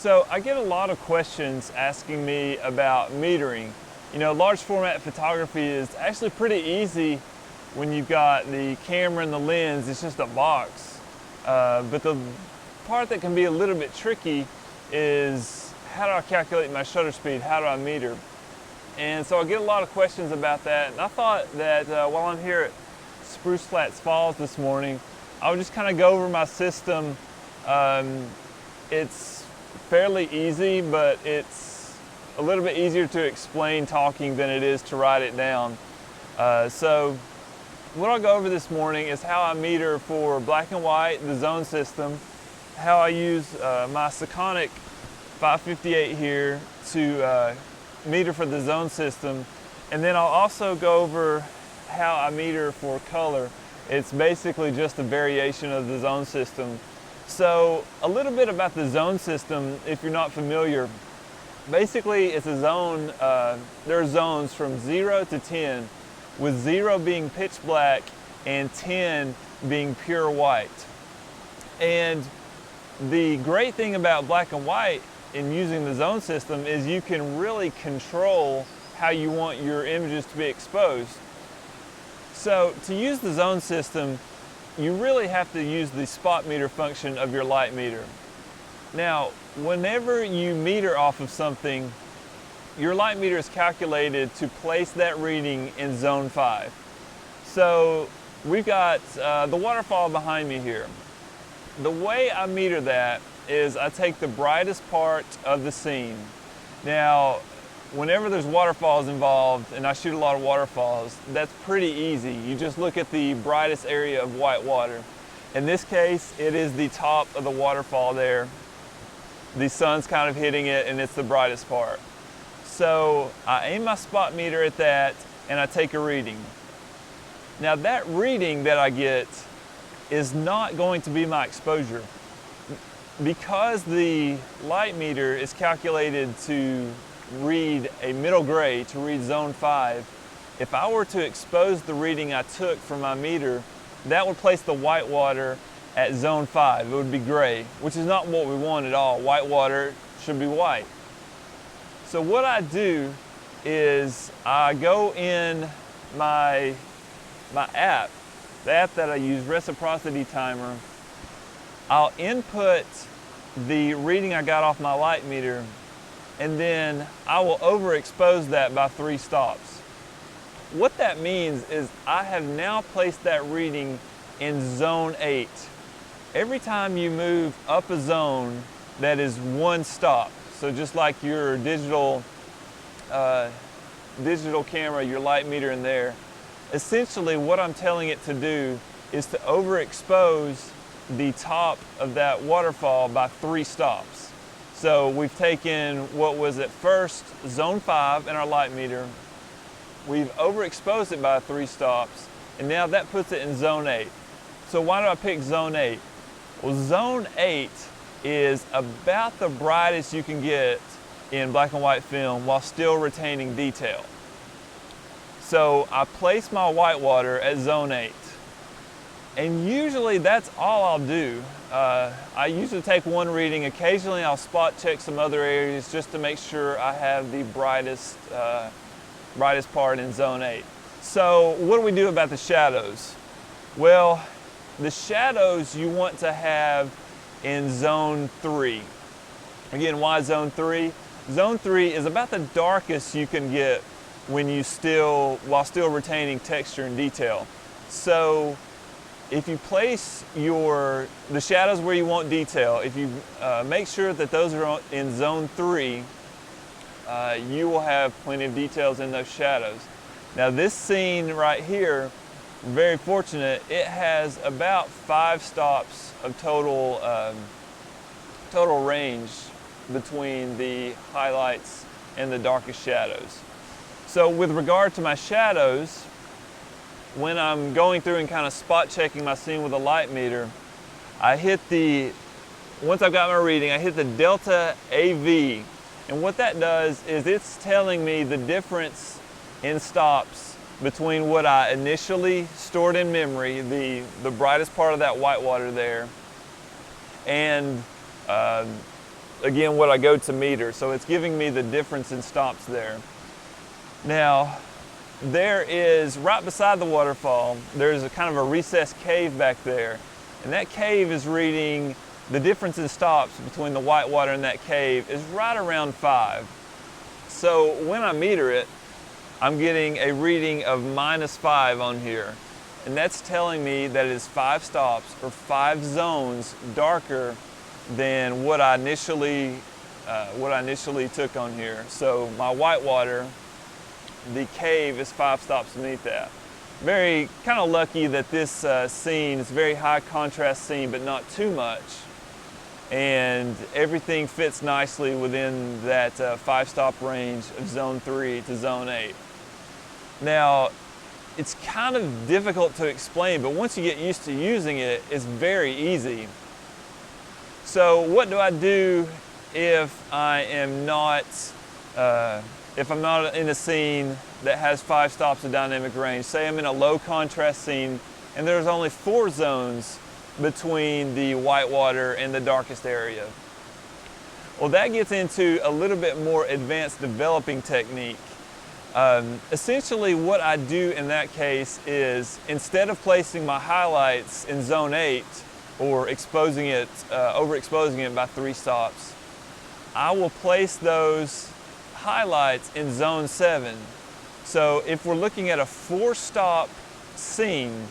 So I get a lot of questions asking me about metering. You know, large format photography is actually pretty easy when you've got the camera and the lens. It's just a box. But the part that can be a little bit tricky is, how do I calculate my shutter speed? How do I meter? And so I get a lot of questions about that. And I thought that while I'm here at Spruce Flats Falls this morning, I would just kind of go over my system. It's fairly easy, but it's a little bit easier to explain talking than it is to write it down. So what I'll go over this morning is how I meter for black and white, the zone system, how I use my Sekonic 558 here to meter for the zone system, and then I'll also go over how I meter for color. It's basically just a variation of the zone system. So a little bit about the zone system, if you're not familiar. Basically it's a zone, there are zones from 0 to 10, with 0 being pitch black and 10 being pure white. And the great thing about black and white in using the zone system is you can really control how you want your images to be exposed. So to use the zone system, you really have to use the spot meter function of your light meter. Now, whenever you meter off of something, your light meter is calculated to place that reading in zone 5. So we've got the waterfall behind me here. The way I meter that is I take the brightest part of the scene. Now, whenever there's waterfalls involved, and I shoot a lot of waterfalls, that's pretty easy. You just look at the brightest area of white water. In this case, it is the top of the waterfall there. The sun's kind of hitting it and it's the brightest part. So I aim my spot meter at that and I take a reading. Now that reading that I get is not going to be my exposure. Because the light meter is calculated to read a middle gray, to read zone 5, if I were to expose the reading I took from my meter, that would place the white water at zone 5. It would be gray, which is not what we want at all. White water should be white. So what I do is I go in my app, the app that I use, Reciprocity Timer. I'll input the reading I got off my light meter, and then I will overexpose that by 3 stops. What that means is I have now placed that reading in zone 8. Every time you move up a zone, that is 1 stop. So just like your digital camera, your light meter in there, essentially what I'm telling it to do is to overexpose the top of that waterfall by 3 stops. So we've taken what was at first zone 5 in our light meter, we've overexposed it by 3 stops, and now that puts it in zone 8. So why do I pick zone 8? Well, zone 8 is about the brightest you can get in black and white film while still retaining detail. So I place my white water at zone 8. And usually that's all I'll do. I usually take 1 reading. Occasionally I'll spot check some other areas just to make sure I have the brightest part in zone 8. So what do we do about the shadows? Well, the shadows you want to have in zone 3. Again, why zone 3? Zone 3 is about the darkest you can get when while still retaining texture and detail. So if you place the shadows where you want detail, if you make sure that those are in zone 3, you will have plenty of details in those shadows. Now this scene right here, very fortunate, it has about 5 stops of total range between the highlights and the darkest shadows. So with regard to my shadows, when I'm going through and kind of spot checking my scene with a light meter, once I've got my reading, I hit the delta AV. And what that does is it's telling me the difference in stops between what I initially stored in memory, the brightest part of that white water there, and again, what I go to meter. So it's giving me the difference in stops there. Now, there is, right beside the waterfall, there's a kind of a recessed cave back there. And that cave is reading, the difference in stops between the whitewater and that cave is right around 5. So when I meter it, I'm getting a reading of -5 on here. And that's telling me that it is 5 stops or 5 zones darker than what I initially took on here. So my whitewater, the cave is 5 stops beneath that. Very kind of lucky that this scene is a very high contrast scene, but not too much. And everything fits nicely within that 5 stop range of zone 3 to zone 8. Now, it's kind of difficult to explain, but once you get used to using it, it's very easy. So what do I do if I am not, if I'm not in a scene that has 5 stops of dynamic range? Say I'm in a low contrast scene and there's only 4 zones between the whitewater and the darkest area. Well, that gets into a little bit more advanced developing technique. Essentially what I do in that case is, instead of placing my highlights in zone 8 or exposing it, overexposing it by 3 stops, I will place those highlights in zone 7. So if we're looking at a 4-stop scene,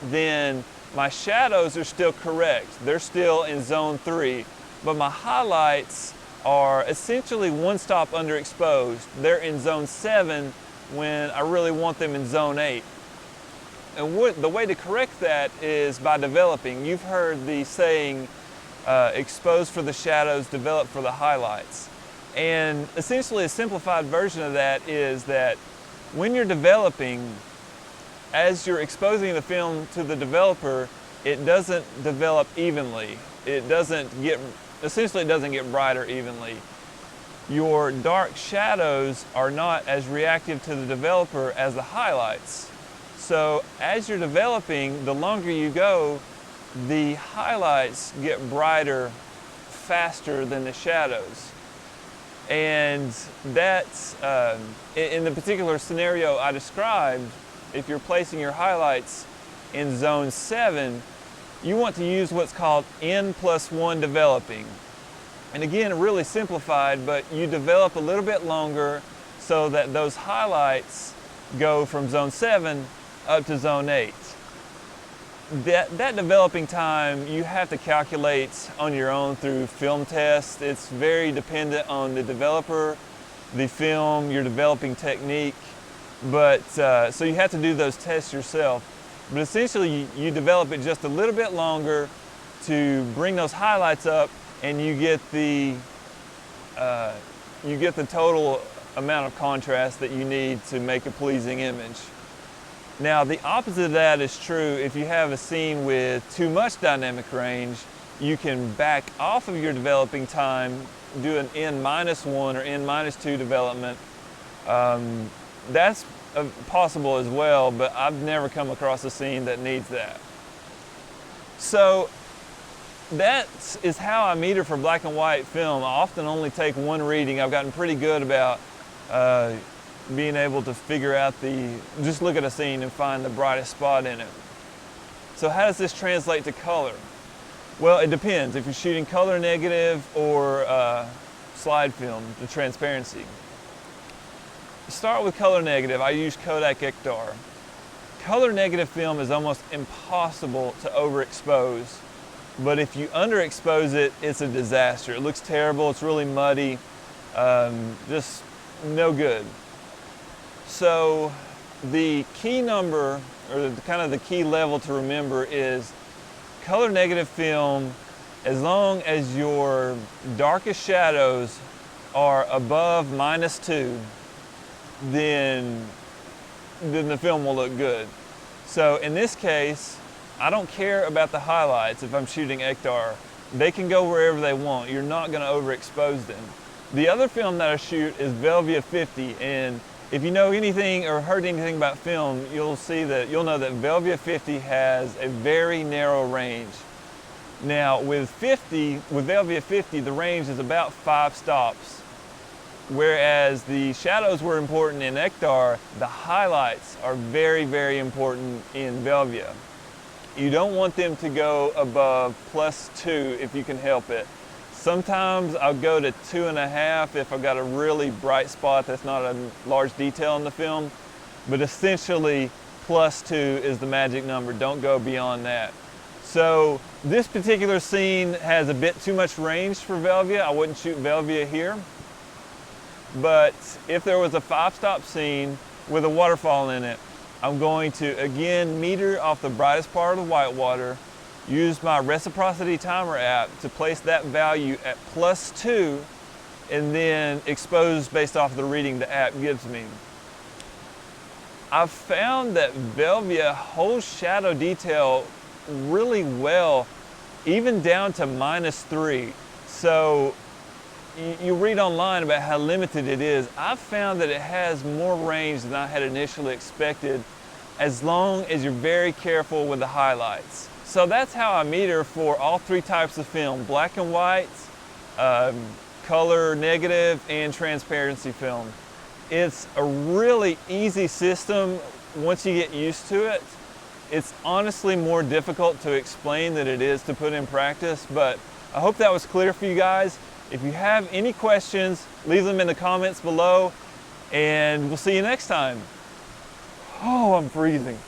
then my shadows are still correct. They're still in zone 3, but my highlights are essentially 1 stop underexposed. They're in zone 7 when I really want them in zone 8. And the way to correct that is by developing. You've heard the saying, expose for the shadows, develop for the highlights. And essentially a simplified version of that is that when you're developing, as you're exposing the film to the developer, it doesn't develop evenly. Essentially it doesn't get brighter evenly. Your dark shadows are not as reactive to the developer as the highlights. So as you're developing, the longer you go, the highlights get brighter faster than the shadows. And that's, in the particular scenario I described, if you're placing your highlights in zone 7, you want to use what's called N+1 developing. And again, really simplified, but you develop a little bit longer so that those highlights go from zone 7 up to zone 8. That developing time you have to calculate on your own through film tests. It's very dependent on the developer, the film, your developing technique. But so you have to do those tests yourself. But essentially you develop it just a little bit longer to bring those highlights up, and you get the total amount of contrast that you need to make a pleasing image. Now the opposite of that is true if you have a scene with too much dynamic range. You can back off of your developing time, do an N-1 or N-2 development. That's possible as well, but I've never come across a scene that needs that. So that is how I meter for black and white film. I often only take 1 reading. I've gotten pretty good about being able to figure out just look at a scene and find the brightest spot in it. So how does this translate to color? Well, it depends if you're shooting color negative or slide film, the transparency. To start with color negative, I use Kodak Ektar. Color negative film is almost impossible to overexpose, but if you underexpose it, it's a disaster. It looks terrible, it's really muddy, just no good. So the key number, or kind of the key level to remember, is color negative film, as long as your darkest shadows are above -2, then the film will look good. So in this case, I don't care about the highlights if I'm shooting Ektar. They can go wherever they want. You're not going to overexpose them. The other film that I shoot is Velvia 50, and if you know anything or heard anything about film, you'll know that Velvia 50 has a very narrow range. Now with Velvia 50, the range is about 5 stops. Whereas the shadows were important in Nectar, the highlights are very, very important in Velvia. You don't want them to go above +2 if you can help it. Sometimes I'll go to 2.5 if I've got a really bright spot that's not a large detail in the film. But essentially, +2 is the magic number. Don't go beyond that. So this particular scene has a bit too much range for Velvia. I wouldn't shoot Velvia here. But if there was a 5-stop scene with a waterfall in it, I'm going to again meter off the brightest part of the whitewater, use my reciprocity timer app to place that value at +2, and then expose based off the reading the app gives me. I've found that Velvia holds shadow detail really well, even down to -3. So you read online about how limited it is. I've found that it has more range than I had initially expected, as long as you're very careful with the highlights. So that's how I meter for all 3 types of film: black and white, color negative, and transparency film. It's a really easy system once you get used to it. It's honestly more difficult to explain than it is to put in practice, but I hope that was clear for you guys. If you have any questions, leave them in the comments below, and we'll see you next time. Oh, I'm freezing.